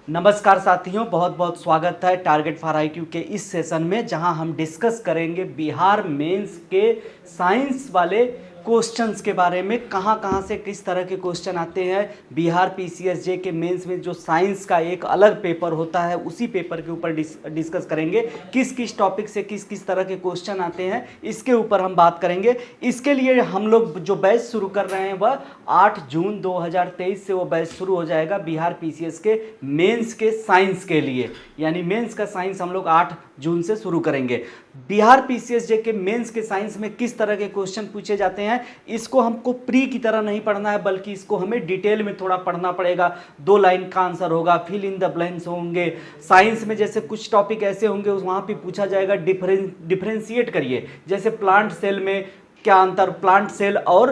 नमस्कार साथियों, बहुत बहुत स्वागत है टारगेट फॉर आईक्यू के इस सेशन में, जहां हम डिस्कस करेंगे बिहार मेंस के साइंस वाले क्वेश्चंस के बारे में। कहां से किस तरह के क्वेश्चन आते हैं। बिहार पीसीएसजे के मेंस में जो साइंस का एक अलग पेपर होता है, उसी पेपर के ऊपर डिस्कस करेंगे। किस किस टॉपिक से किस किस तरह के क्वेश्चन आते हैं, इसके ऊपर हम बात करेंगे। इसके लिए हम लोग जो बैच शुरू कर रहे हैं वह 8 जून 2023 से वो बैच शुरू हो जाएगा बिहार पीसीएस के मेंस के साइंस के लिए। यानी मेंस का साइंस हम लोग 8 जून से शुरू करेंगे। बिहार पीसीएसजे के मेंस के साइंस में किस तरह के क्वेश्चन पूछे जाते हैं, इसको हमको प्री की तरह नहीं पढ़ना है, बल्कि इसको हमें डिटेल में थोड़ा पढ़ना पड़ेगा। 2 लाइन का आंसर होगा, फिल इन द ब्लैंक्स होंगे। साइंस में जैसे कुछ टॉपिक ऐसे होंगे वहाँ पे पूछा जाएगा डिफरेंशिएट करिए। जैसे प्लांट सेल में क्या अंतर, प्लांट सेल और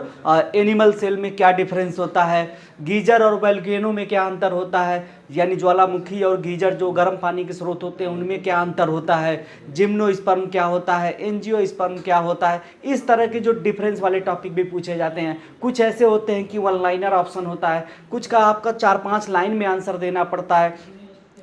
एनिमल सेल में क्या डिफरेंस होता है, गीजर और वोल्केनो में क्या अंतर होता है, यानी ज्वालामुखी और गीजर जो गर्म पानी के स्रोत होते हैं उनमें क्या अंतर होता है, जिम्नोस्पर्म क्या होता है, एंजियोस्पर्म क्या होता है। इस तरह के जो डिफरेंस वाले टॉपिक भी पूछे जाते हैं। कुछ ऐसे होते हैं कि 1 लाइनर ऑप्शन होता है, कुछ का आपका 4-5 लाइन में आंसर देना पड़ता है,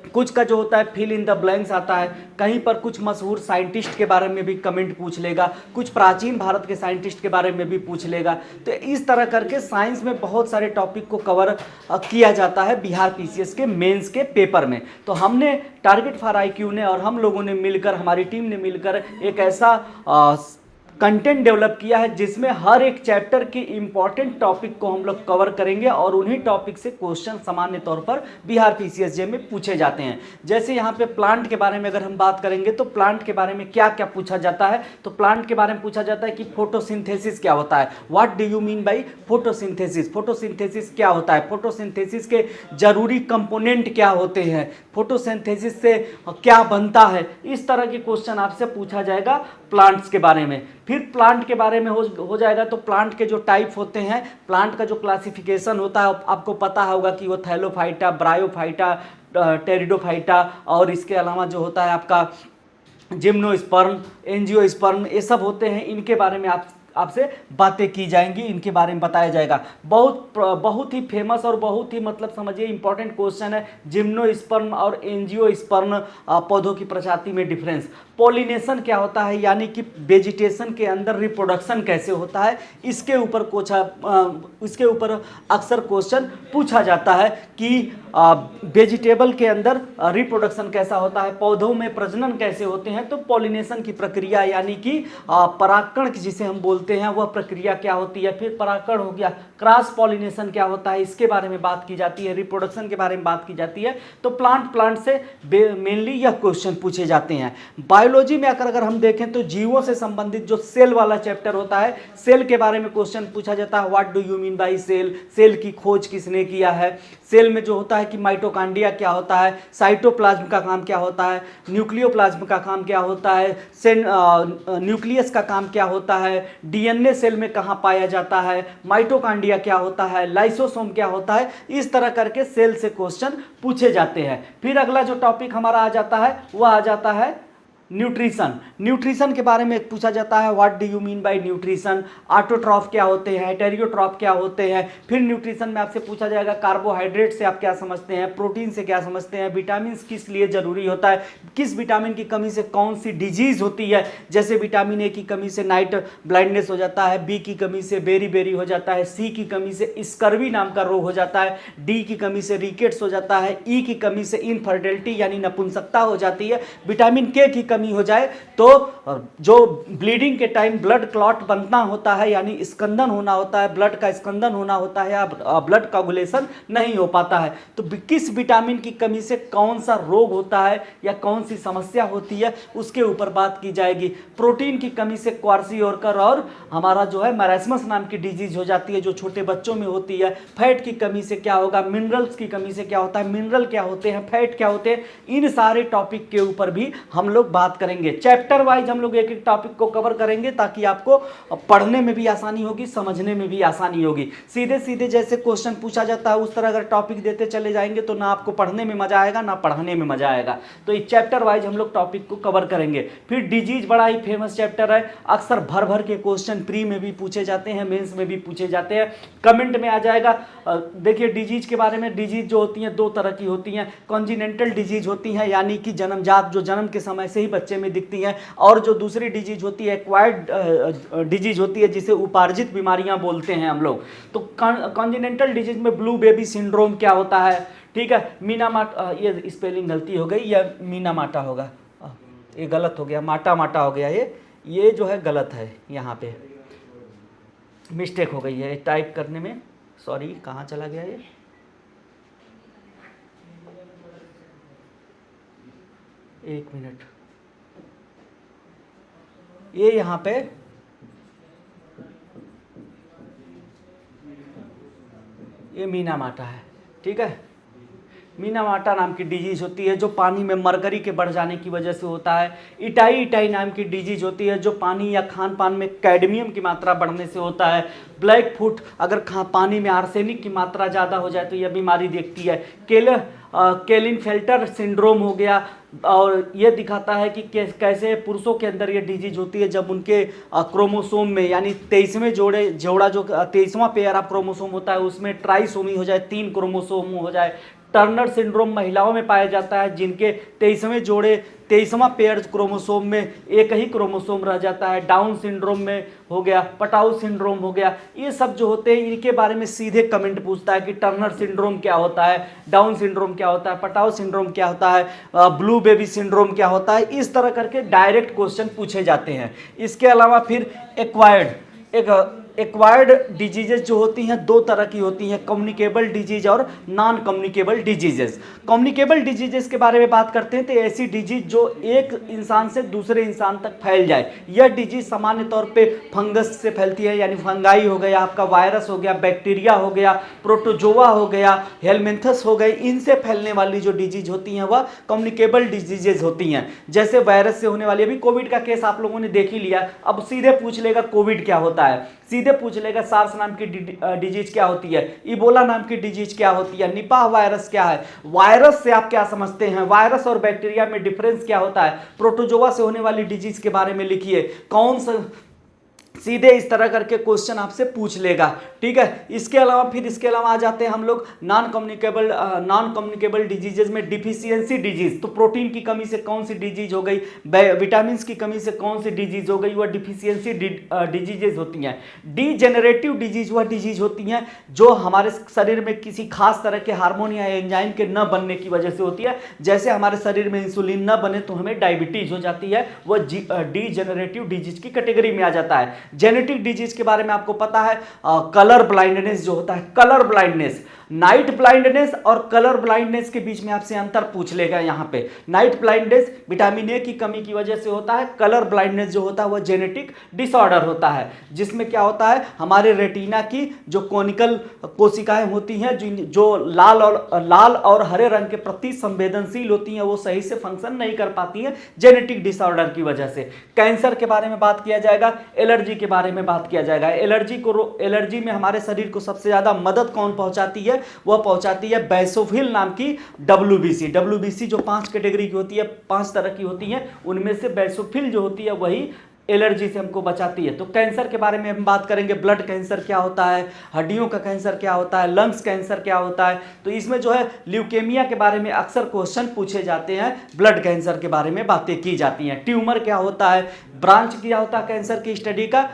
कुछ का जो होता है फिल इन द ब्लैंक्स आता है। कहीं पर कुछ मशहूर साइंटिस्ट के बारे में भी कमेंट पूछ लेगा, कुछ प्राचीन भारत के साइंटिस्ट के बारे में भी पूछ लेगा। तो इस तरह करके साइंस में बहुत सारे टॉपिक को कवर किया जाता है बिहार पीसीएस के मेंस के पेपर में। तो हमने टारगेट फॉर आईक्यू ने और हम लोगों ने मिलकर, हमारी टीम ने मिलकर एक ऐसा कंटेंट डेवलप किया है जिसमें हर एक चैप्टर के इंपॉर्टेंट टॉपिक को हम लोग कवर करेंगे और उन्हीं टॉपिक से क्वेश्चन सामान्य तौर पर बिहार पीसीएसजे में पूछे जाते हैं। जैसे यहाँ पे प्लांट के बारे में अगर हम बात करेंगे तो प्लांट के बारे में क्या क्या पूछा जाता है। तो प्लांट के बारे में पूछा जाता है कि फोटोसिंथेसिस क्या होता है, what do you mean by photosynthesis, photosynthesis क्या होता है, फोटोसिंथेसिस के जरूरी कंपोनेंट क्या होते हैं, फोटोसिंथेसिस से क्या बनता है। इस तरह के क्वेश्चन आपसे पूछा जाएगा प्लांट्स के बारे में। फिर प्लांट के बारे में हो जाएगा तो प्लांट के जो टाइप होते हैं, प्लांट का जो क्लासिफिकेशन होता है, आपको पता होगा कि वो थैलोफाइटा, ब्रायोफाइटा, टेरिडोफाइटा और इसके अलावा जो होता है आपका जिम्नोस्पर्म, एंजियोस्पर्म, ये सब होते हैं। इनके बारे में आपसे बातें की जाएंगी, इनके बारे में बताया जाएगा। बहुत ही फेमस और बहुत ही मतलब समझिए इंपॉर्टेंट क्वेश्चन है जिम्नोस्पर्म और एंजियोस्पर्म पौधों की प्रजाति में डिफरेंस। पॉलिनेशन क्या होता है, यानी कि वेजिटेशन के अंदर रिप्रोडक्शन कैसे होता है, इसके ऊपर अक्सर क्वेश्चन पूछा जाता है कि वेजिटेबल के अंदर रिप्रोडक्शन कैसा होता है, पौधों में प्रजनन कैसे होते हैं। तो पॉलिनेशन की प्रक्रिया यानी कि परागकण जिसे हम बोलते हैं वह प्रक्रिया क्या होती है। फिर परागकण हो गया, क्रॉस पॉलिनेशन क्या होता है, इसके बारे में बात की जाती है, रिप्रोडक्शन के बारे में बात की जाती है। तो प्लांट से मेनली यह क्वेश्चन पूछे जाते हैं। बायोलॉजी में अगर हम देखें तो जीवों से संबंधित जो सेल वाला चैप्टर होता है, सेल के बारे में क्वेश्चन पूछा जाता है, what do you mean by cell, cell की खोज किसने किया है। सेल में जो होता है कि माइटोकांड्रिया क्या होता है, साइटोप्लाज्म का काम क्या होता है, न्यूक्लियोप्लाज्म का काम क्या होता है, न्यूक्लियस का काम क्या होता है, डीएनए सेल में कहाँ पाया जाता है, माइटोकांड्रिया क्या होता है, लाइसोसोम क्या होता है। इस तरह करके सेल से क्वेश्चन पूछे जाते हैं। फिर अगला जो टॉपिक हमारा आ जाता है वह आ जाता है न्यूट्रिशन। न्यूट्रिशन के बारे में पूछा जाता है, what do you mean by nutrition, autotroph क्या होते हैं, हेटेरोट्रॉफ क्या होते हैं। फिर न्यूट्रिशन में आपसे पूछा जाएगा कार्बोहाइड्रेट से आप क्या समझते हैं, प्रोटीन से क्या समझते हैं, विटामिन किस लिए जरूरी होता है, किस विटामिन की कमी से कौन सी डिजीज होती है। जैसे विटामिन ए की कमी से नाइट ब्लाइंडनेस हो जाता है, बी की कमी से बेरी हो जाता है, सी की कमी से स्कर्वी नाम का रोग हो जाता है, डी की कमी से रिकेट्स हो जाता है, ई की कमी से इनफर्टिलिटी यानी नपुंसकता हो जाती है, विटामिन के की कमी हो जाए तो जो ब्लीडिंग के टाइम ब्लड क्लॉट बनना होता है, यानी स्कंदन होना होता है, ब्लड का स्कंदन होना होता है या ब्लड कोगुलेशन नहीं हो पाता है। तो किस विटामिन की कमी से कौन सा रोग होता है या कौन सी समस्या होती है, उसके ऊपर बात की जाएगी। प्रोटीन की कमी से क्वार्सियोरकर और हमारा जो है मैरास्मस नाम की डिजीज हो जाती है जो छोटे बच्चों में होती है। फैट की कमी से क्या होगा, मिनरल्स की कमी से क्या होता है, मिनरल क्या होते हैं, फैट क्या होते हैं। इन सारे टॉपिक के ऊपर भी हम लोग बात बात करेंगे। चैप्टर वाइज हम लोग एक एक टॉपिक को कवर करेंगे ताकि आपको पढ़ने में भी आसानी होगी, समझने में भी आसानी होगी। सीधे सीधे जैसे क्वेश्चन पूछा जाता है उस तरह अगर टॉपिक देते चले जाएंगे तो ना आपको पढ़ने में मजा आएगा ना पढ़ने में मजा आएगा। तो इस चैप्टर वाइज हम लोग टॉपिक को कवर करेंगे। फिर डिजीज बड़ा ही फेमस चैप्टर है, अक्सर भर भर के क्वेश्चन प्री में भी पूछे जाते हैं, मेंस में भी पूछे जाते हैं, कमेंट में आ जाएगा। देखिए डिजीज के बारे में, डिजीज जो होती हैं दो तरह की होती हैं। कॉन्जिनेंटल डिजीज होती हैं यानी कि जन्मजात, जो जन्म के समय से ही बच्चे में दिखती हैं, और जो दूसरी डिजीज होती है एक्वायर्ड डिजीज होती है जिसे उपार्जित बीमारियां बोलते हैं हम लोग। तो कॉन्जिनेंटल डिजीज में ब्लू बेबी सिंड्रोम क्या होता है, ठीक है, मीनामाटा, ये स्पेलिंग गलती हो गई, यह मीनामाटा होगा, ये गलत हो गया, माटा माटा हो गया, ये जो है गलत है, यहाँ पे मिस्टेक हो गई है टाइप करने में, सॉरी। कहाँ चला गया ये, एक मिनट, ये यहाँ पे ये मीनामाटा है, ठीक है। मीनामाटा नाम की डिजीज होती है जो पानी में मरकरी के बढ़ जाने की वजह से होता है। इटाई इटाई नाम की डिजीज होती है जो पानी या खान पान में कैडमियम की मात्रा बढ़ने से होता है। ब्लैक फुट, अगर पानी में आर्सेनिक की मात्रा ज़्यादा हो जाए तो यह बीमारी देखती है। केलिनफेल्टर सिंड्रोम हो गया, और ये दिखाता है कि कैसे पुरुषों के अंदर ये डिजीज होती है जब उनके क्रोमोसोम में, यानी 23वें जोड़ा जो 23वां पेयर ऑफ क्रोमोसोम होता है उसमें ट्राइसोमी हो जाए, 3 क्रोमोसोम हो जाए। टर्नर सिंड्रोम महिलाओं में पाया जाता है जिनके 23वां पेयर क्रोमोसोम में एक ही क्रोमोसोम रह जाता है। डाउन सिंड्रोम में हो गया, पटाउ सिंड्रोम हो गया, ये सब जो होते हैं इनके बारे में सीधे कमेंट पूछता है कि टर्नर सिंड्रोम क्या होता है, डाउन सिंड्रोम क्या होता है, पटाउ सिंड्रोम क्या होता है, ब्लू बेबी सिंड्रोम क्या होता है, इस तरह करके डायरेक्ट क्वेश्चन पूछे जाते हैं। इसके अलावा फिर एक्वायर्ड डिजीजेज जो होती हैं दो तरह की होती हैं, कम्युनिकेबल डिजीज और non communicable diseases. Communicable diseases के बारे में बात करते हैं तो ऐसी डिजीज जो एक इंसान से दूसरे इंसान तक फैल जाए। यह डिजीज सामान्य तौर पे फंगस से फैलती है, यानी फंगाई हो गया, आपका वायरस हो गया, बैक्टीरिया हो गया, प्रोटोजोआ हो गया, हेलमिंथस हो गई, इनसे फैलने वाली जो डिजीज होती हैं वह कम्युनिकेबल डिजीजेज होती हैं। जैसे वायरस से होने वाली, अभी कोविड का केस आप लोगों ने देख ही लिया, अब सीधे पूछ लेगा कोविड क्या होता है, सीधे पूछ लेगा सार्स नाम की डिजीज क्या होती है, इबोला नाम की डिजीज क्या होती है, निपाह वायरस क्या है, वायरस से आप क्या समझते हैं, वायरस और बैक्टीरिया में डिफरेंस क्या होता है, प्रोटोजोआ से होने वाली डिजीज के बारे में लिखिए, कौन सा, सीधे इस तरह करके क्वेश्चन आपसे पूछ लेगा, ठीक है। इसके अलावा आ जाते हैं हम लोग नॉन कम्युनिकेबल डिजीजेज में। डिफिशियंसी डिजीज, तो प्रोटीन की कमी से कौन सी डिजीज हो गई, विटामिन की कमी से कौन सी डिजीज हो गई, वह डिफिशियंसी डिजीजेज होती हैं। डीजेनरेटिव डिजीज वह डिजीज होती हैं जो हमारे शरीर में किसी खास तरह के हार्मोन या एंजाइम के न बनने की वजह से होती है। जैसे हमारे शरीर में इंसुलिन न बने तो हमें डायबिटीज हो जाती है, वह डीजेनरेटिव डिजीज की कैटेगरी में आ जाता है। जेनेटिक डिजीज के बारे में आपको पता है, कलर ब्लाइंडनेस जो होता है, कलर ब्लाइंडनेस, नाइट ब्लाइंडनेस और कलर ब्लाइंडनेस के बीच में आपसे अंतर पूछ लेगा। यहाँ पे नाइट ब्लाइंडनेस विटामिन ए की कमी की वजह से होता है, कलर ब्लाइंडनेस जो होता है वह जेनेटिक डिसऑर्डर होता है, जिसमें क्या होता है हमारे रेटिना की जो कोनिकल कोशिकाएं होती हैं जो लाल और हरे रंग के प्रति संवेदनशील होती हैं वो सही से फंक्शन नहीं कर पाती हैं जेनेटिक डिसऑर्डर की वजह से। कैंसर के बारे में बात किया जाएगा, एलर्जी के बारे में बात किया जाएगा। एलर्जी में हमारे शरीर को सबसे ज्यादा मदद कौन पहुंचाती है, वह पहुंचाती है बैसोफिल नाम की डब्ल्यूबीसी जो 5 कैटेगरी की होती है, 5 तरह की होती है, उनमें से बैसोफिल जो होती है वही एलर्जी से हमको बचाती है। तो कैंसर के बारे में हम बात करेंगे, ब्लड कैंसर क्या होता है, हड्डियों का कैंसर क्या होता है, लंग्स कैंसर क्या होता है। तो इसमें जो है ल्यूकेमिया के बारे में अक्सर क्वेश्चन पूछे जाते हैं, ब्लड कैंसर के बारे में बातें की जाती हैं। ट्यूमर क्या होता है, ब्रांच क्या होता है कैंसर की स्टडी का,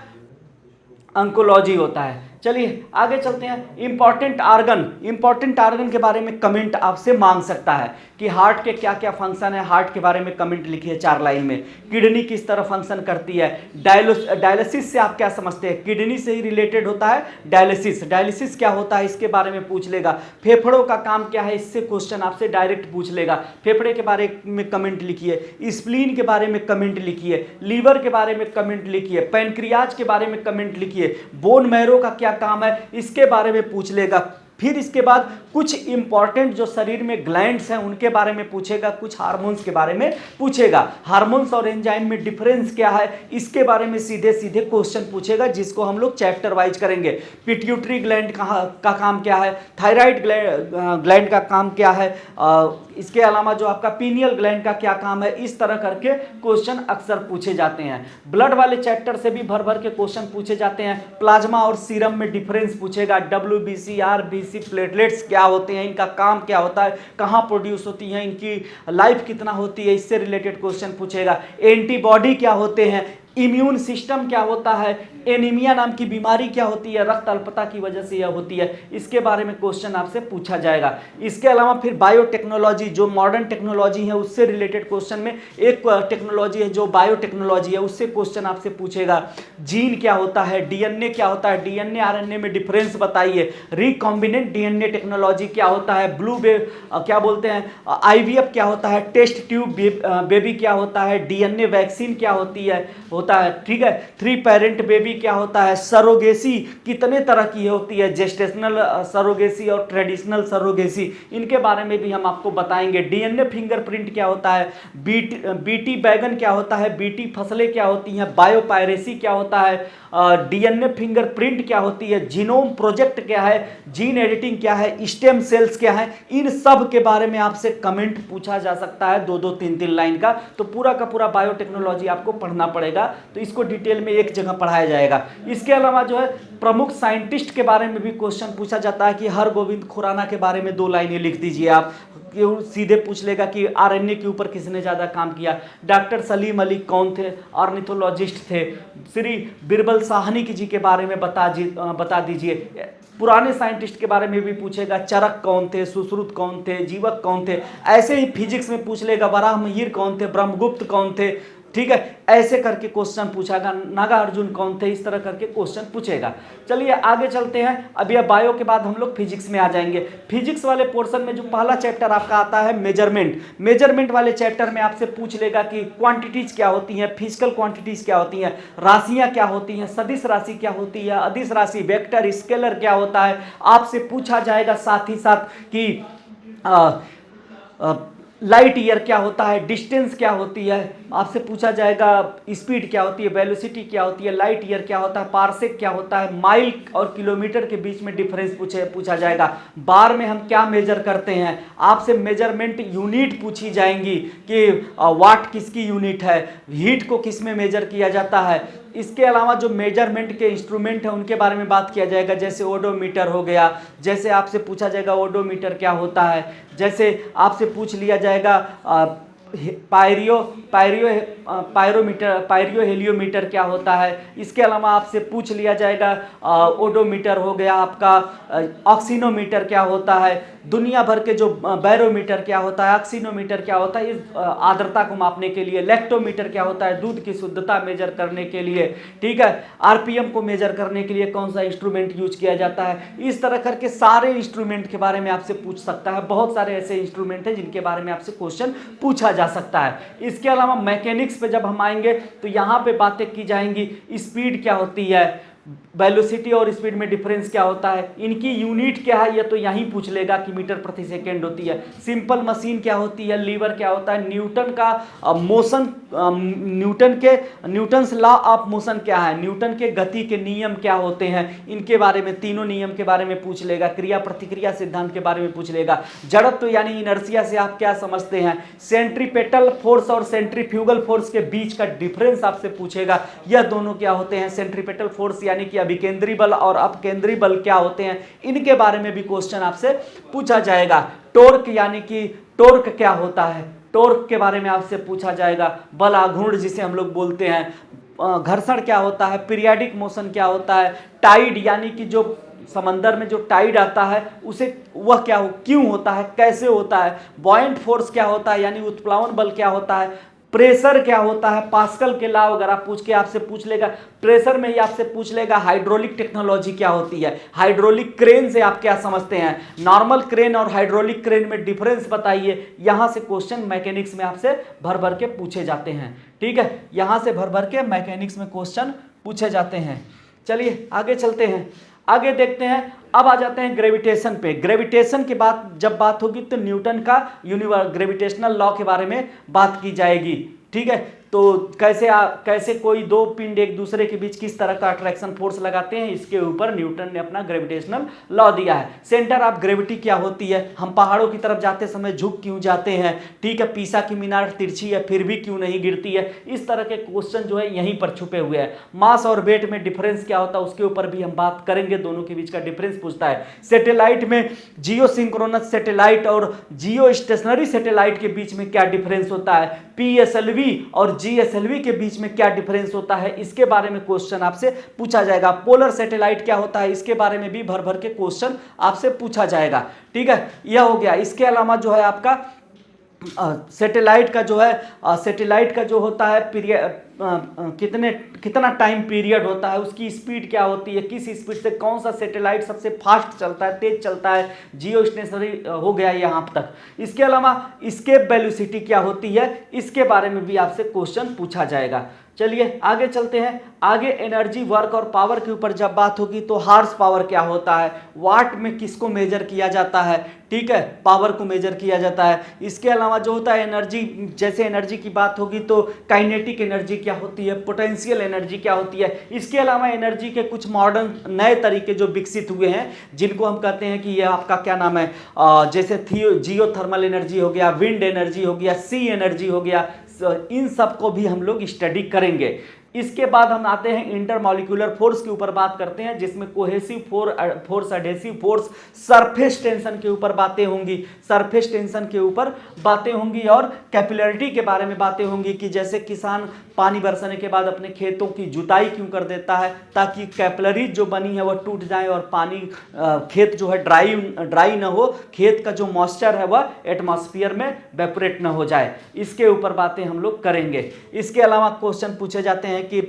ऑन्कोलॉजी होता है। चलिए आगे चलते हैं। इंपॉर्टेंट आर्गन के बारे में कमेंट आपसे मांग सकता है कि हार्ट के क्या क्या फंक्शन है, हार्ट के बारे में कमेंट लिखिए 4 लाइन में। किडनी किस तरह फंक्शन करती है, डायलिसिस से आप क्या समझते हैं, किडनी से ही रिलेटेड होता है डायलिसिस क्या होता है इसके बारे में पूछ लेगा। फेफड़ों का काम क्या है, इससे क्वेश्चन आपसे डायरेक्ट पूछ लेगा, फेफड़े के बारे में कमेंट लिखिए। स्प्लीन के बारे में कमेंट लिखिए, लीवर के बारे में कमेंट लिखिए, पैनक्रियाज के बारे में कमेंट लिखिए, बोन मैरो का क्या काम है इसके बारे में पूछ लेगा। फिर इसके बाद कुछ इंपॉर्टेंट जो शरीर में ग्लैंड्स हैं उनके बारे में पूछेगा, कुछ हार्मोन्स के बारे में पूछेगा, हार्मोन्स और एंजाइम में डिफरेंस क्या है इसके बारे में सीधे सीधे क्वेश्चन पूछेगा, जिसको हम लोग चैप्टर वाइज करेंगे। पिट्यूटरी ग्लैंड का काम क्या है, थायराइड ग्लैंड का काम क्या है, इसके अलावा जो आपका पीनियल ग्लैंड का क्या काम है, इस तरह करके क्वेश्चन अक्सर पूछे जाते हैं। ब्लड वाले चैप्टर से भी भर भर के क्वेश्चन पूछे जाते हैं। प्लाज्मा और सीरम में डिफरेंस पूछेगा, WBC, RBC, प्लेटलेट्स क्या होते हैं, इनका काम क्या होता है, कहाँ प्रोड्यूस होती हैं, इनकी लाइफ कितना होती है, इससे रिलेटेड क्वेश्चन पूछेगा। एंटीबॉडी क्या होते हैं, इम्यून सिस्टम क्या होता है, एनीमिया नाम की बीमारी क्या होती है, रक्त अल्पता की वजह से यह होती है, इसके बारे में क्वेश्चन आपसे पूछा जाएगा। इसके अलावा फिर बायोटेक्नोलॉजी, जो मॉडर्न टेक्नोलॉजी है उससे रिलेटेड क्वेश्चन में एक टेक्नोलॉजी है जो बायोटेक्नोलॉजी है, उससे क्वेश्चन आपसे पूछेगा। जीन क्या होता है, डीएनए क्या होता है, डीएनए आरएनए में डिफरेंस बताइए। रिकॉम्बिनेंट डीएनए टेक्नोलॉजी क्या होता है, क्या बोलते हैं, आईवीएफ क्या होता है, टेस्ट ट्यूब बेबी क्या होता है, डीएनए वैक्सीन क्या होती है, ठीक है। 3 पेरेंट बेबी क्या होता है, सरोगेसी कितने तरह की होती है, जेस्टेशनल सरोगेसी और ट्रेडिशनल सरोगेसी, इनके बारे में भी हम आपको बताएंगे। डीएनए फिंगरप्रिंट क्या होता है, बीटी बैगन क्या होता है, बीटी फसलें क्या होती हैं, बायोपायरेसी क्या होता है, डीएनए फिंगरप्रिंट क्या होती है, जीनोम प्रोजेक्ट क्या है, जीन एडिटिंग क्या है, स्टेम सेल्स क्या है, इन सब के बारे में आपसे कमेंट पूछा जा सकता है 2-2, 3-3 लाइन का। तो पूरा का पूरा बायोटेक्नोलॉजी आपको पढ़ना पड़ेगा, तो इसको डिटेल में एक जगह पढ़ाया जाएगा। इसके अलावा जो है प्रमुख साइंटिस्ट के बारे में भी क्वेश्चन पूछा जाता है कि हरगोविंद खुराना के बारे में 2 लाइनें लिख दीजिए आप। सीधे पूछ लेगा कि आरएनए के ऊपर किसने ज़्यादा काम किया। डॉक्टर सलीम अली कौन थे, ऑर्निथोलॉजिस्ट थे। श्री बिरबल साहनी जी के बारे में बता दीजिए। पुराने साइंटिस्ट के बारे में भी पूछेगा, चरक कौन थे, सुश्रुत कौन थे, जीवक कौन थे। ऐसे ही फिजिक्स में पूछ लेगा, वराहमिहिर कौन थे, ब्रह्मगुप्त कौन थे, ठीक है। ऐसे करके क्वेश्चन पूछेगा, नागार्जुन कौन थे, इस तरह करके क्वेश्चन पूछेगा। चलिए आगे चलते हैं। अभी अब बायो के बाद हम लोग फिजिक्स में आ जाएंगे। फिजिक्स वाले पोर्शन में जो पहला चैप्टर आपका आता है मेजरमेंट। मेजरमेंट वाले चैप्टर में आपसे पूछ लेगा कि क्वांटिटीज क्या होती हैं, फिजिकल क्वांटिटीज क्या होती हैं, राशियां क्या होती हैं, सदिश राशि क्या होती है, अदिश राशि, वेक्टर, स्केलर क्या होता है, आपसे पूछा जाएगा। साथ ही साथ कि लाइट ईयर क्या होता है, डिस्टेंस क्या होती है, आपसे पूछा जाएगा। स्पीड क्या होती है, वेलोसिटी क्या होती है, लाइट ईयर क्या होता है, पार्सेक क्या होता है, माइल और किलोमीटर के बीच में डिफरेंस पूछा जाएगा। बार में हम क्या मेजर करते हैं, आपसे मेजरमेंट यूनिट पूछी जाएंगी कि वाट किसकी यूनिट है, हीट को किस में मेजर किया जाता है। इसके अलावा जो मेजरमेंट के इंस्ट्रूमेंट हैं उनके बारे में बात किया जाएगा, जैसे ओडोमीटर हो गया। जैसे आपसे पूछा जाएगा ओडोमीटर क्या होता है, जैसे आपसे पूछ लिया जाएगा पायरो हेलियोमीटर क्या होता है। इसके अलावा आपसे पूछ लिया जाएगा ओडोमीटर हो गया आपका, ऑक्सीनोमीटर क्या होता है, दुनिया भर के जो बैरोमीटर क्या होता है, ऑक्सीनोमीटर क्या होता है इस आर्द्रता को मापने के लिए, लैक्टोमीटर क्या होता है दूध की शुद्धता मेजर करने के लिए, ठीक है। आरपीएम को मेजर करने के लिए कौन सा इंस्ट्रूमेंट यूज किया जाता है। इस तरह करके सारे इंस्ट्रूमेंट के बारे में आपसे पूछ सकता है। बहुत सारे ऐसे इंस्ट्रूमेंट हैं जिनके बारे में आपसे क्वेश्चन पूछा जा सकता है। इसके अलावा मैकेनिक्स पे जब हम आएंगे तो यहाँ पे बातें की जाएंगी, स्पीड क्या होती है, वेलोसिटी और स्पीड में डिफरेंस क्या होता है, इनकी यूनिट क्या है, ये तो यहीं पूछ लेगा कि मीटर प्रति सेकेंड होती है। सिंपल मशीन क्या होती है, लीवर क्या होता है, न्यूटन का motion, Newton's law of motion क्या है, न्यूटन के गति के नियम क्या होते हैं, इनके बारे में, तीनों नियम के बारे में पूछ लेगा। क्रिया प्रतिक्रिया सिद्धांत के बारे में पूछ लेगा। जड़त्व यानी इनर्शिया से आप क्या समझते हैं, सेंट्रीपेटल फोर्स और सेंट्रीफ्यूगल फोर्स के बीच का डिफरेंस आपसे पूछेगा, यह दोनों क्या होते हैं। सेंट्रीपेटल फोर्स यानी कि अभिकेंद्री बल और अपकेंद्री बल क्या होते हैं, इनके बारे में भी क्वेश्चन आपसे पूछा जाएगा। टॉर्क यानी कि टॉर्क क्या होता है, टॉर्क के बारे में आपसे पूछा जाएगा। बल आघूर्ण जिसे हम लोग बोलते हैं। घर्षण क्या होता है, पीरियाडिक मोशन क्या होता है, टाइड यानी कि जो समंदर में जो टाइड आता है उसे वह क्या हो, क्यों होता है, कैसे होता है। बॉयंट फोर्स क्या होता है यानी उत्प्लावन बल क्या होता है। प्रेशर क्या होता है, पास्कल के लॉ अगर आप आपसे पूछ लेगा। प्रेशर में ही आपसे पूछ लेगा हाइड्रोलिक टेक्नोलॉजी क्या होती है, हाइड्रोलिक क्रेन से आप क्या समझते हैं, नॉर्मल क्रेन और हाइड्रोलिक क्रेन में डिफरेंस बताइए। यहां से क्वेश्चन मैकेनिक्स में आपसे भर भर के पूछे जाते हैं, ठीक है। यहां से भर भर के मैकेनिक्स में क्वेश्चन पूछे जाते हैं। चलिए आगे चलते हैं। आगे देखते हैं, अब आ जाते हैं ग्रेविटेशन पे। ग्रेविटेशन के बाद जब बात होगी तो न्यूटन का ग्रेविटेशनल लॉ के बारे में बात की जाएगी। ठीक है, तो कैसे कोई दो पिंड एक दूसरे के बीच किस तरह का अट्रैक्शन फोर्स लगाते हैं, इसके ऊपर न्यूटन ने अपना ग्रेविटेशनल लॉ दिया है। सेंटर ऑफ ग्रेविटी क्या होती है, हम पहाड़ों की तरफ जाते समय झुक क्यों जाते हैं, ठीक है, पीसा की मीनार तिरछी है फिर भी क्यों नहीं गिरती है, इस तरह के क्वेश्चन जो है यहीं पर छुपे हुए हैं। मास और वेट में डिफरेंस क्या होता है उसके ऊपर भी हम बात करेंगे, दोनों के बीच का डिफरेंस पूछता है। सैटेलाइट में जियो सिंक्रोनस सैटेलाइट और जियो स्टेशनरी सैटेलाइट के बीच में क्या डिफरेंस होता है, पीएसएलवी और जीएसएलवी के बीच में क्या डिफरेंस होता है, इसके बारे में क्वेश्चन आपसे पूछा जाएगा। पोलर सैटेलाइट क्या होता है, इसके बारे में भी भर भर के क्वेश्चन आपसे पूछा जाएगा। ठीक है, यह हो गया। इसके अलावा जो है आपका सैटेलाइट का जो होता है पीरियड, कितना टाइम पीरियड होता है, उसकी स्पीड क्या होती है, किस स्पीड से कौन सा सैटेलाइट सबसे फास्ट चलता है, तेज चलता है, जियो स्टेशनरी हो गया यहाँ तक। इसके अलावा एस्केप वेलोसिटी क्या होती है, इसके बारे में भी आपसे क्वेश्चन पूछा जाएगा। चलिए आगे चलते हैं। आगे एनर्जी, वर्क और पावर के ऊपर जब बात होगी तो हार्स पावर क्या होता है, वाट में किसको मेजर किया जाता है, ठीक है, पावर को मेजर किया जाता है। इसके अलावा जो होता है एनर्जी, जैसे एनर्जी की बात होगी तो काइनेटिक एनर्जी क्या होती है, पोटेंशियल एनर्जी क्या होती है। इसके अलावा एनर्जी के कुछ मॉडर्न नए तरीके जो विकसित हुए हैं जिनको हम कहते हैं कि ये आपका क्या नाम है, जैसे जियो थर्मल एनर्जी हो गया, विंड एनर्जी हो गया, सी एनर्जी हो गया, इन सब को भी हम लोग स्टडी करेंगे। इसके बाद हम आते हैं इंटरमॉलिक्यूलर फोर्स के ऊपर बात करते हैं, जिसमें cohesive force, adhesive force, surface tension के ऊपर बातें होंगी, सरफेस टेंशन के ऊपर बातें होंगी और कैपिलरिटी के बारे में बातें होंगी कि जैसे किसान पानी बरसाने के बाद अपने खेतों की जुताई क्यों कर देता है, ताकि कैपिलरीज जो बनी है वह टूट जाए और पानी खेत जो है ड्राई ना हो, खेत का जो मॉइस्चर है वह एटमॉस्फेयर में वेपोरेट ना हो जाए। इसके ऊपर बातें हम लोग करेंगे। इसके अलावा क्वेश्चन पूछे जाते हैं कि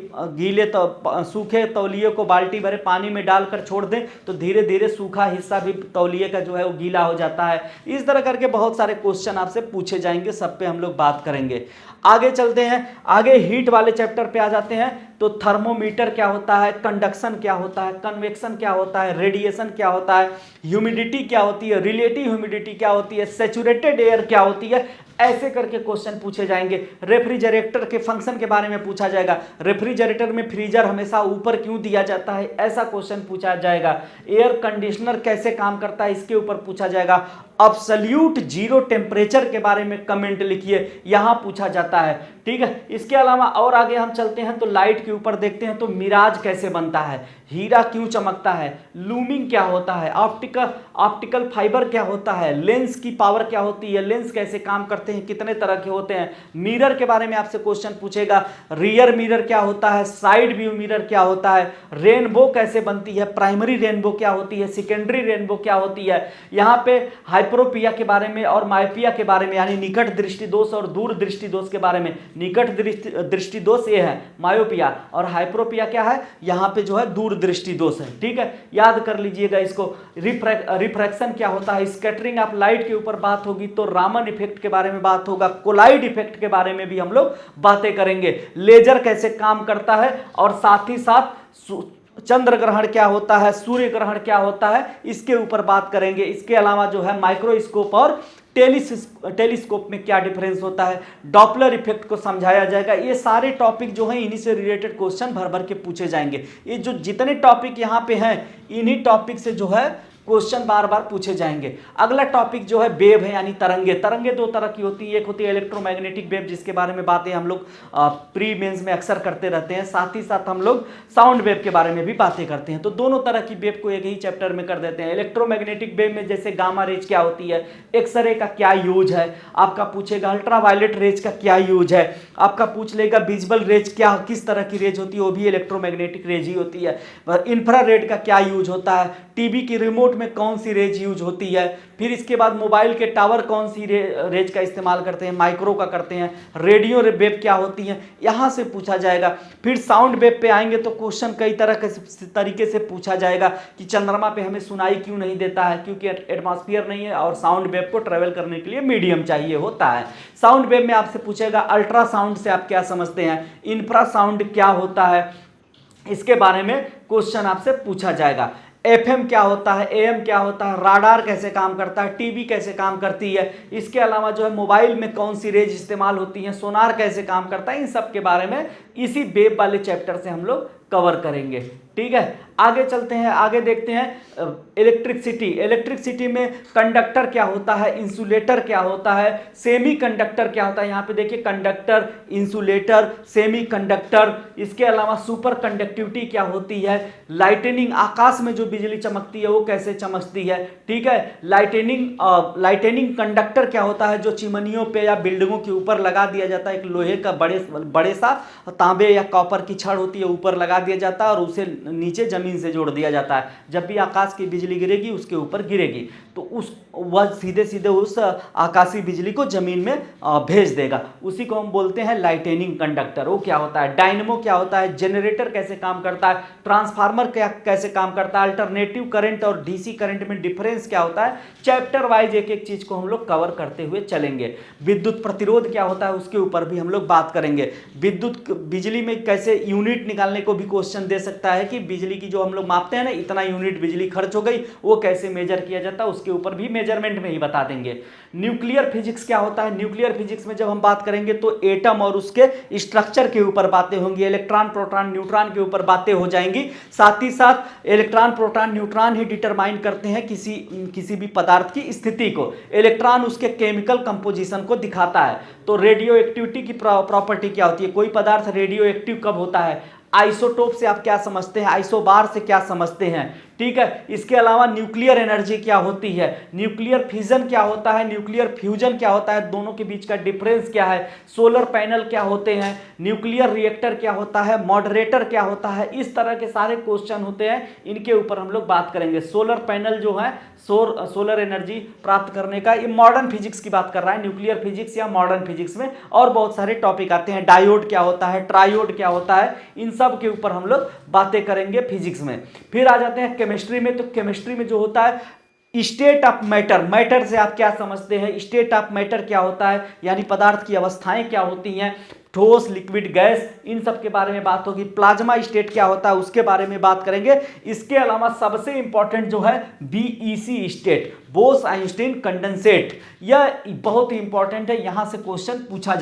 सूखे तौलिए को बाल्टी भरे पानी में डालकर छोड़ दें तो धीरे धीरे सूखा हिस्सा भी तौलिए का जो है वो गीला हो जाता है। इस तरह करके बहुत सारे क्वेश्चन आपसे पूछे जाएंगे, सब पे हम लोग बात करेंगे। आगे चलते हैं, आगे हीट वाले चैप्टर पे आ जाते हैं। तो थर्मोमीटर क्या होता है, कंडक्शन क्या होता है, कन्वेक्शन क्या होता है, रेडिएशन क्या होता है, ह्यूमिडिटी क्या होती है, रिलेटिव ह्यूमिडिटी क्या होती है, सैचुरेटेड एयर क्या होती है, ऐसे करके क्वेश्चन पूछे जाएंगे। रेफ्रिजरेटर के फंक्शन के बारे में पूछा जाएगा, रेफ्रिजरेटर में फ्रीजर हमेशा ऊपर क्यों दिया जाता है, ऐसा क्वेश्चन पूछा जाएगा। एयर कंडीशनर कैसे काम करता है, इसके ऊपर पूछा जाएगा। अब्सोल्यूट जीरो टेम्परेचर के बारे में कमेंट लिखिए, यहां पूछा जाता है। ठीक है, इसके अलावा और आगे हम चलते हैं तो लाइट के ऊपर देखते हैं तो मिराज कैसे बनता है, हीरा क्यों चमकता है, लूमिंग क्या होता है, ऑप्टिकल फाइबर क्या होता है, लेंस की पावर क्या होती है, लेंस कैसे काम करते हैं, कितने तरह के होते हैं, मिरर के बारे में आपसे क्वेश्चन पूछेगा, रियर मिरर क्या होता है, साइड व्यू मिरर क्या होता है, रेनबो कैसे बनती है, प्राइमरी रेनबो क्या होती है, सेकेंडरी रेनबो क्या होती है। यहाँ पे हाइपरोपिया के बारे में और मायोपिया के बारे में, यानी निकट दृष्टि दोष और दूर दृष्टि दोष के बारे में। निकट दृष्टि दोष ये है मायोपिया, और हाइपरोपिया क्या है, यहाँ पे जो है दूर दृष्टि दोष है। ठीक है, याद कर लीजिएगा इसको। रिफ्रैक्शन क्या होता है, स्कैटरिंग ऑफ लाइट के ऊपर बात होगी तो रामन इफेक्ट के बारे में बात होगा, कोलाइड इफेक्ट के बारे में भी हम लोग बातें करेंगे, लेजर कैसे काम करता है, और साथ ही साथ चंद्र ग्रहण क्या होता है, सूर्य ग्रहण क्या होता है, इसके ऊपर बात करेंगे। इसके अलावा जो है माइक्रोस्कोप और टेलीस्कोप में क्या डिफरेंस होता है, डॉपलर इफेक्ट को समझाया जाएगा। ये सारे टॉपिक जो हैं इन्हीं से रिलेटेड क्वेश्चन भर भर के पूछे जाएंगे। ये जो जितने टॉपिक यहाँ पे हैं इन्हीं टॉपिक से जो है क्वेश्चन बार बार पूछे जाएंगे। अगला टॉपिक जो है वेव है, यानी तरंगे। तरंगे दो तरह की होती है, एक होती है इलेक्ट्रोमैग्नेटिक वेव, जिसके बारे में बातें हम लोग प्री मेंस में अक्सर करते रहते हैं, साथ ही साथ हम लोग साउंड वेव के बारे में भी बातें करते हैं। तो दोनों तरह की वेव को एक ही चैप्टर में कर देते हैं। इलेक्ट्रोमैग्नेटिक वेव में जैसे गामा रेज क्या होती है, एक्सरे का क्या यूज है, आपका पूछेगा अल्ट्रावायलेट रेज का क्या यूज है, आपका पूछ लेगा विजिबल रेज क्या किस तरह की रेज होती है, वो भी इलेक्ट्रोमैग्नेटिक रेज ही होती है। इंफ्रारेड का क्या यूज होता है, टीवी की रिमोट में कौन सी रेज यूज होती है, फिर इसके बाद मोबाइल के टावर कौन सी रेज का इस्तेमाल करते हैं, माइक्रो का करते हैं, रेडियो वेव क्या होती है, यहां से पूछा जाएगा। फिर साउंड वेव पे आएंगे तो क्वेश्चन कई तरीके से पूछा जाएगा कि चंद्रमा पे हमें सुनाई क्यों नहीं देता है, क्योंकि एटमॉस्फेयर नहीं है और साउंड वेव को ट्रेवल करने के लिए मीडियम चाहिए होता है। साउंड वेव में आपसे पूछेगा अल्ट्रासाउंड से आप क्या समझते हैं, इंफ्रासाउंड क्या होता है, इसके बारे में क्वेश्चन आपसे पूछा जाएगा। एफएम क्या होता है, एएम क्या होता है, राडार कैसे काम करता है, टीवी कैसे काम करती है, इसके अलावा जो है मोबाइल में कौन सी रेज इस्तेमाल होती है, सोनार कैसे काम करता है, इन सब के बारे में इसी वेब वाले चैप्टर से हम लोग कवर करेंगे। ठीक है, आगे चलते हैं, आगे देखते हैं इलेक्ट्रिसिटी। इलेक्ट्रिसिटी में कंडक्टर क्या होता है, इंसुलेटर क्या होता है, सेमी कंडक्टर क्या होता है। यहाँ पे देखिए कंडक्टर, इंसुलेटर, सेमी कंडक्टर, इसके अलावा सुपर कंडक्टिविटी क्या होती है, लाइटनिंग, आकाश में जो बिजली चमकती है वो कैसे चमकती है। ठीक है, लाइटनिंग कंडक्टर क्या होता है, जो चिमनियों पे या बिल्डिंगों के ऊपर लगा दिया जाता है। एक लोहे का बड़े सा तांबे या कॉपर की छड़ होती है, ऊपर लगा दिया जाता है और उसे नीचे जमीन से जोड़ दिया जाता है। जब भी आकाश की बिजली गिरेगी उसके ऊपर गिरेगी तो वह सीधे सीधे उस आकाशीय बिजली को जमीन में भेज देगा। उसी को हम बोलते हैं लाइटनिंग कंडक्टर। वो क्या होता है, डायनेमो क्या होता है, जनरेटर कैसे काम करता है, ट्रांसफार्मर कैसे काम करता है, अल्टरनेटिव करंट और डीसी करंट में डिफरेंस क्या होता है। चैप्टर वाइज एक एक चीज को हम लोग कवर करते हुए चलेंगे। विद्युत प्रतिरोध क्या होता है उसके ऊपर भी हम लोग बात करेंगे। बिजली में कैसे यूनिट निकालने को भी क्वेश्चन दे सकता है कि बिजली की जो हम लोग मापते हैं ना, इतना यूनिट बिजली खर्च हो गई, वो कैसे मेजर किया जाता है, उसके ऊपर भी मेजरमेंट में ही बता देंगे। न्यूक्लियर फिजिक्स क्या होता है, न्यूक्लियर फिजिक्स में जब हम बात करेंगे तो एटम और उसके स्ट्रक्चर के ऊपर बातें होंगी, इलेक्ट्रॉन प्रोटॉन न्यूट्रॉन के ऊपर बातें हो जाएंगी। साथ ही साथ इलेक्ट्रॉन प्रोटॉन न्यूट्रॉन ही डिटरमाइन करते हैं किसी भी पदार्थ की स्थिति को। इलेक्ट्रॉन उसके केमिकल कंपोजिशन को दिखाता है। तो रेडियो एक्टिविटी की प्रॉपर्टी क्या होती है, कोई पदार्थ रेडियो एक्टिव कब होता है, आइसोटोप से आप क्या समझते हैं, आइसोबार से क्या समझते हैं। ठीक है, इसके अलावा न्यूक्लियर एनर्जी क्या होती है, न्यूक्लियर फिजन क्या होता है, न्यूक्लियर फ्यूजन क्या होता है, दोनों के बीच का डिफरेंस क्या है, सोलर पैनल क्या होते हैं, न्यूक्लियर रिएक्टर क्या होता है, मॉडरेटर क्या होता है। इस तरह के सारे क्वेश्चन होते हैं, इनके ऊपर हम लोग बात करेंगे। सोलर पैनल जो है सोलर एनर्जी प्राप्त करने का, ये मॉडर्न फिजिक्स की बात कर रहा है, न्यूक्लियर फिजिक्स या मॉडर्न फिजिक्स में और बहुत सारे टॉपिक आते हैं। डायोड क्या होता है, ट्रायोड क्या होता है, इन सब के ऊपर हम लोग बातें करेंगे फिजिक्स में। फिर आ जाते हैं केमिस्ट्री में। तो केमिस्ट्री में जो होता है स्टेट ऑफ मैटर, मैटर से आप क्या समझते हैं, स्टेट ऑफ मैटर क्या होता है, यानी पदार्थ की अवस्थाएं क्या होती हैं, ठोस, लिक्विड, गैस, इन सब के बारे में बात होगी। प्लाज्मा स्टेट क्या होता है उसके बारे में बात करेंगे। इसके अलावा सबसे इंपॉर्टेंट जो है BEC state, Bose Einstein condensate, यह बहुत ही इंपॉर्टेंट है, यहां से क्वेश्चन पूछा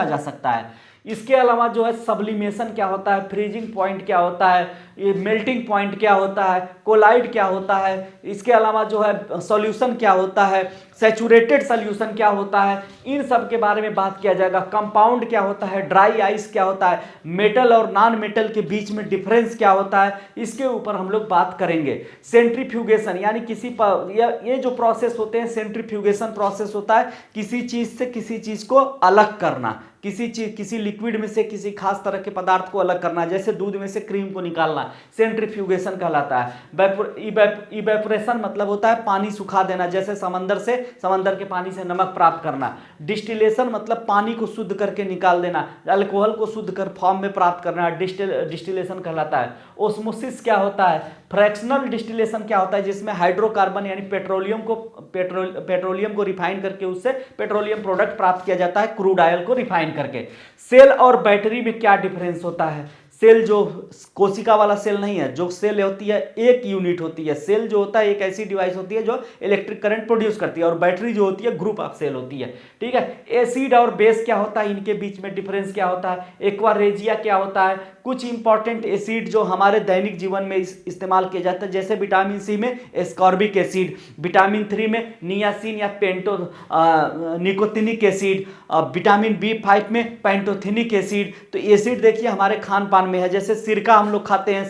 जा सकता है। इसके अलावा जो है सब्लिमेशन क्या होता है, फ्रीजिंग पॉइंट क्या होता है, ये मेल्टिंग पॉइंट क्या होता है, कोलाइड क्या होता है, इसके अलावा जो है सॉल्यूशन क्या होता है, सैचुरेटेड सॉल्यूशन क्या होता है, इन सब के बारे में बात किया जाएगा। कंपाउंड क्या होता है, ड्राई आइस क्या होता है, मेटल और नॉन मेटल के बीच में डिफरेंस क्या होता है, इसके ऊपर हम लोग बात करेंगे। सेंट्रीफ्यूगेशन यानी ये जो प्रोसेस होते हैं, सेंट्रीफ्यूगेशन प्रोसेस होता है किसी चीज से किसी चीज को अलग करना, किसी लिक्विड में से किसी खास तरह के पदार्थ को अलग करना, जैसे दूध में से क्रीम को निकालना, सेंट्रीफ्यूगेशन कहलाता है। इवेपोरेशन मतलब होता है पानी सुखा देना, जैसे समंदर के पानी से नमक प्राप्त करना। डिस्टिलेशन मतलब पानी को शुद्ध करके निकाल देना, अल्कोहल को शुद्ध कर फॉर्म में प्राप्त करना, डिस्टिलेशन कहलाता है। ओस्मोसिस क्या होता है, फ्रैक्शनल डिस्टिलेशन क्या होता है, जिसमें हाइड्रोकार्बन यानी पेट्रोलियम को रिफाइन करके उससे पेट्रोलियम प्रोडक्ट प्राप्त किया जाता है, क्रूड ऑयल को रिफाइन करके। सेल और बैटरी में क्या डिफरेंस होता है, सेल जो कोशिका वाला सेल नहीं है, जो सेल होती है एक यूनिट होती है। सेल जो होता है एक ऐसी डिवाइस होती है जो इलेक्ट्रिक करंट प्रोड्यूस करती है, और बैटरी जो होती है ग्रुप ऑफ सेल होती है। ठीक है, एसिड और बेस क्या होता है, इनके बीच में डिफरेंस क्या होता है, एक्वारेजिया क्या होता है, कुछ इंपॉर्टेंट एसिड जो हमारे दैनिक जीवन में इस्तेमाल किए जाते हैं, जैसे विटामिन सी में एस्कॉर्बिक एसिड, विटामिन 3 में नियासिन या निकोटिनिक एसिड, विटामिन B5 में पेंटोथेनिक एसिड। तो एसिड देखिए हमारे खान पान में है, जैसे सिरका हम लोग खाते हैं,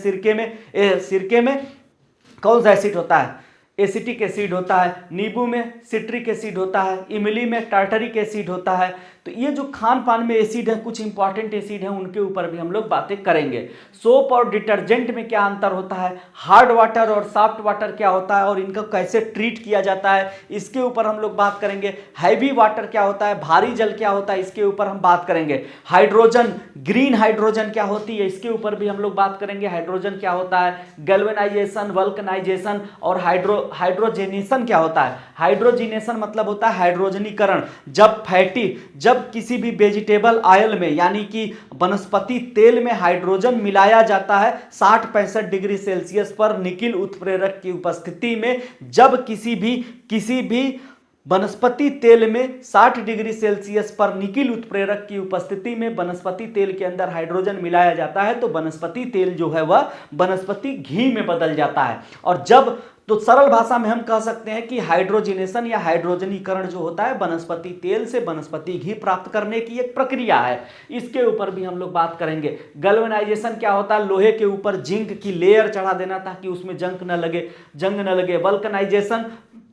सिरके में कौन सा एसिड होता है, एसिटिक एसिड होता है, नींबू में सिट्रिक एसिड होता है, इमली में टार्टरिक एसिड होता है। तो ये जो खान पान में एसिड है, कुछ इंपॉर्टेंट एसिड है, उनके ऊपर भी हम लोग बातें करेंगे। सोप और डिटर्जेंट में क्या अंतर होता है, हार्ड वाटर और सॉफ्ट वाटर क्या होता है और इनका कैसे ट्रीट किया जाता है, इसके ऊपर हम लोग बात करेंगे। हैवी वाटर क्या होता है, भारी जल क्या होता है, इसके ऊपर हम बात करेंगे। हाइड्रोजन, ग्रीन हाइड्रोजन क्या होती है, इसके ऊपर भी हम लोग बात करेंगे। हाइड्रोजन क्या होता है, गैल्वेनाइजेशन, वल्कनाइजेशन और हाइड्रोजनेशन क्या होता है? हाइड्रोजनेशन मतलब होता है हाइड्रोजनीकरण। जब किसी भी वेजिटेबल ऑयल में यानी कि वनस्पति तेल में हाइड्रोजन मिलाया जाता है 60-65 डिग्री सेल्सियस पर निकिल उत्प्रेरक की उपस्थिति में, जब किसी भी वनस्पति तेल में 60 डिग्री सेल्सियस पर निकिल उत्प्रेरक की उपस्थिति में वनस्पति तेल के अंदर हाइड्रोजन मिलाया जाता है तो वनस्पति तेल जो है वह वनस्पति घी में बदल जाता है। और तो सरल भाषा में हम कह सकते हैं कि हाइड्रोजनेशन या हाइड्रोजनीकरण जो होता है वनस्पति तेल से वनस्पति घी प्राप्त करने की एक प्रक्रिया है। इसके ऊपर भी हम लोग बात करेंगे। गैल्वेनाइजेशन क्या होता है? लोहे के ऊपर जिंक की लेयर चढ़ा देना ताकि उसमें जंग न लगे। वल्कनाइजेशन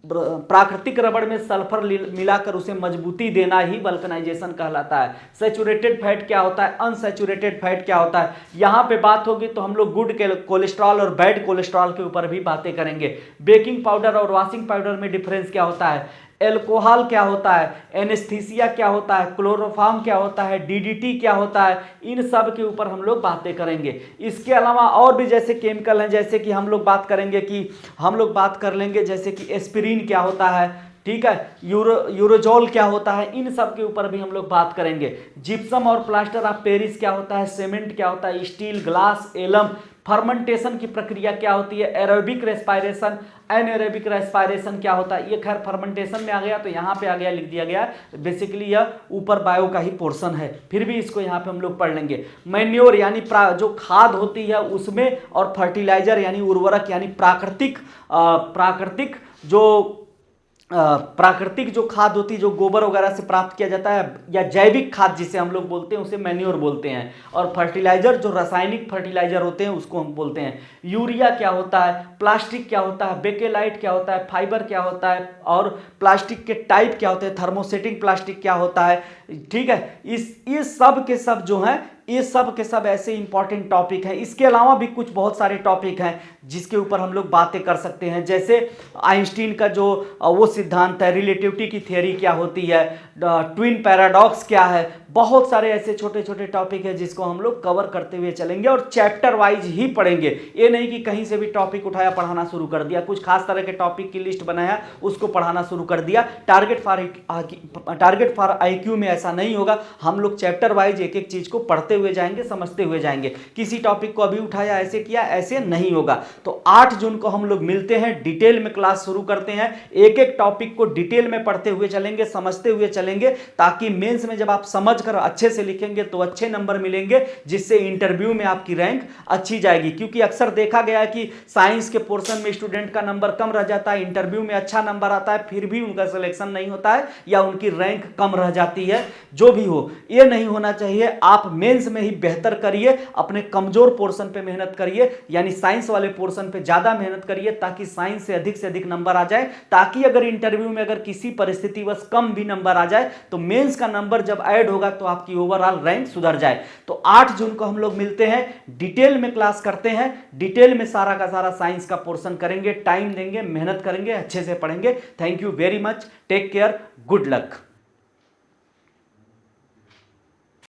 प्राकृतिक रबड़ में सल्फर मिलाकर उसे मजबूती देना ही वल्कनाइजेशन कहलाता है। सैचुरेटेड फैट क्या होता है? अनसैचुरेटेड फैट क्या होता है? यहां पे बात होगी तो हम लोग गुड कोलेस्ट्रॉल और बैड कोलेस्ट्रॉल के ऊपर भी बातें करेंगे। बेकिंग पाउडर और वॉशिंग पाउडर में डिफरेंस क्या होता है? एल्कोहल क्या होता है? एनेस्थीसिया क्या होता है? क्लोरोफॉर्म क्या होता है? डीडीटी क्या होता है? इन सब के ऊपर हम लोग बातें करेंगे। इसके अलावा और भी जैसे केमिकल हैं, जैसे कि हम लोग बात कर लेंगे जैसे कि एस्पिरिन क्या होता है, ठीक है, यूरोजोल क्या होता है, इन सब के ऊपर भी हम लोग बात करेंगे। जिप्सम और प्लास्टर ऑफ पेरिस क्या होता है? सीमेंट क्या होता है? Steel, glass, alum. फर्मेंटेशन की प्रक्रिया क्या होती है? एरोबिक रेस्पायरेशन, एनएरोबिक रेस्पायरेशन क्या होता है? ये खैर फर्मेंटेशन में आ गया तो यहाँ पे आ गया, लिख दिया गया। बेसिकली यह ऊपर बायो का ही पोर्शन है, फिर भी इसको यहाँ पे हम लोग पढ़ लेंगे। मैन्योर यानी जो खाद होती है उसमें, और फर्टिलाइजर यानी उर्वरक यानी प्राकृतिक जो खाद होती है जो गोबर वगैरह से प्राप्त किया जाता है, या जैविक खाद जिसे हम लोग बोलते हैं उसे मैन्योर बोलते हैं। और फर्टिलाइजर जो रासायनिक फर्टिलाइजर होते हैं उसको हम बोलते हैं। यूरिया क्या होता है? प्लास्टिक क्या होता है? बेकेलाइट क्या होता है? फाइबर क्या होता है? और प्लास्टिक के टाइप क्या होते हैं? थर्मोसेटिंग प्लास्टिक क्या होता है? ठीक है, इस सब के सब जो है, ये सब के सब ऐसे इंपॉर्टेंट टॉपिक हैं। इसके अलावा भी कुछ बहुत सारे टॉपिक हैं जिसके ऊपर हम लोग बातें कर सकते हैं। जैसे आइंस्टीन का जो वो सिद्धांत है, रिलेटिविटी की थ्योरी क्या होती है, ट्विन पैराडॉक्स क्या है, बहुत सारे ऐसे छोटे छोटे टॉपिक है जिसको हम लोग कवर करते हुए चलेंगे और चैप्टर वाइज ही पढ़ेंगे। ये नहीं कि कहीं से भी टॉपिक उठाया पढ़ाना शुरू कर दिया, कुछ खास तरह के टॉपिक की लिस्ट बनाया उसको पढ़ाना शुरू कर दिया। टारगेट फॉर आईक्यू में ऐसा नहीं होगा, हम लोग चैप्टर वाइज एक एक चीज को पढ़ते हुए जाएंगे, समझते हुए जाएंगे। किसी टॉपिक को अभी उठाया ऐसे किया ऐसे नहीं होगा। तो 8 जून को हम लोग मिलते हैं, डिटेल में क्लास शुरू करते हैं, एक एक टॉपिक को डिटेल में पढ़ते हुए चलेंगे, समझते हुए चलेंगे, ताकि मेंस में जब आप समझकर अच्छे से लिखेंगे तो अच्छे नंबर मिलेंगे, जिससे इंटरव्यू में आपकी रैंक अच्छी जाएगी। क्योंकि अक्सर देखा गया है कि साइंस के पोर्शन में स्टूडेंट का नंबर कम रह जाता है, इंटरव्यू में अच्छा नंबर आता है, फिर भी उनका सिलेक्शन नहीं होता है या उनकी रैंक कम रह जाती है। जो भी हो, ये नहीं होना चाहिए। आप मेंस में ही बेहतर करिए, अपने कमजोर पोर्शन पे मेहनत करिए, यानी साइंस वाले पोर्शन पे ज्यादा मेहनत करिए, ताकि साइंस से अधिक नंबर आ जाए, ताकि अगर इंटरव्यू में अगर किसी परिस्थितिवश कम भी नंबर आ जाए तो मेंस का नंबर जब ऐड होगा तो आपकी ओवरऑल रैंक सुधर जाए। तो 8 जून को हम लोग मिलते हैं, डिटेल में क्लास करते हैं, डिटेल में सारा का सारा साइंस का पोर्शन करेंगे, टाइम देंगे, मेहनत करेंगे, अच्छे से पढ़ेंगे। Thank you very much, take care, good luck.